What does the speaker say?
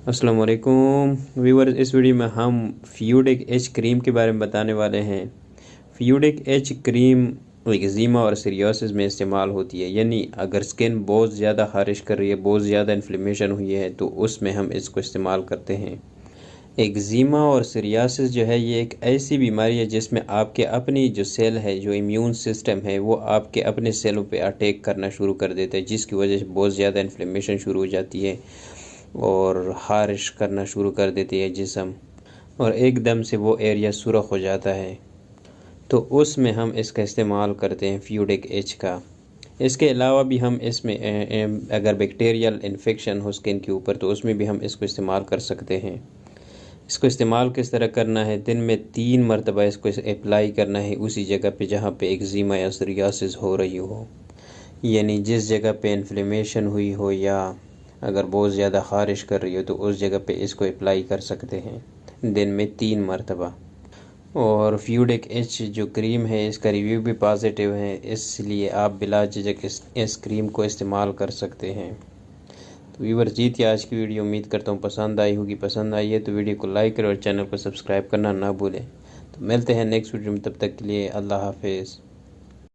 अस्सलाम वालेकुम व्यूअर्स, इस वीडियो में हम फ्यूडिक एच क्रीम के बारे में बताने वाले हैं। फ्यूडिक एच क्रीम एक्जिमा और सीरियोसिस में इस्तेमाल होती है, यानी अगर स्किन बहुत ज़्यादा ख़ारिश कर रही है, बहुत ज़्यादा इन्फ्लेमेशन हुई है तो उसमें हम इसको इस्तेमाल करते हैं। एक्जिमा और सीरियोसिस जो है ये एक ऐसी बीमारी है जिसमें आपके अपनी जो सेल है, जो इम्यून सिस्टम है, वो आपके अपने सेलों पे अटैक करना शुरू कर देता है, जिसकी वजह से बहुत ज़्यादा इन्फ्लेमेशन शुरू हो जाती है और ख़ारिश करना शुरू कर देती है जिस्म, और एकदम से वो एरिया सुरख हो जाता है। तो उसमें हम इसका इस्तेमाल करते हैं फ्यूडिक एच का। इसके अलावा भी हम इसमें अगर बैक्टीरियल इन्फेक्शन हो स्किन के ऊपर तो उसमें भी हम इसको इस्तेमाल कर सकते हैं। इसको इस्तेमाल किस तरह करना है, दिन में 3 मरतबा इसको अप्लाई करना है उसी जगह पे जहाँ पे एक्जिमा या सोरियासिस हो रही हो, यानी जिस जगह पे इन्फ्लेमेशन हुई हो या अगर बहुत ज़्यादा ख़ारिश कर रही हो तो उस जगह पे इसको अप्लाई कर सकते हैं दिन में 3 मरतबा। और फ्यूडिक एच जो क्रीम है इसका रिव्यू भी पॉजिटिव है, इसलिए आप बिला झिझक इस क्रीम को इस्तेमाल कर सकते हैं। तो व्यूअर्स, जीत आज की वीडियो उम्मीद करता हूँ पसंद आई होगी। पसंद आई है तो वीडियो को लाइक करें और चैनल को सब्सक्राइब करना ना भूलें। तो मिलते हैं नेक्स्ट वीडियो में, तब तक के लिए अल्लाह हाफिज़।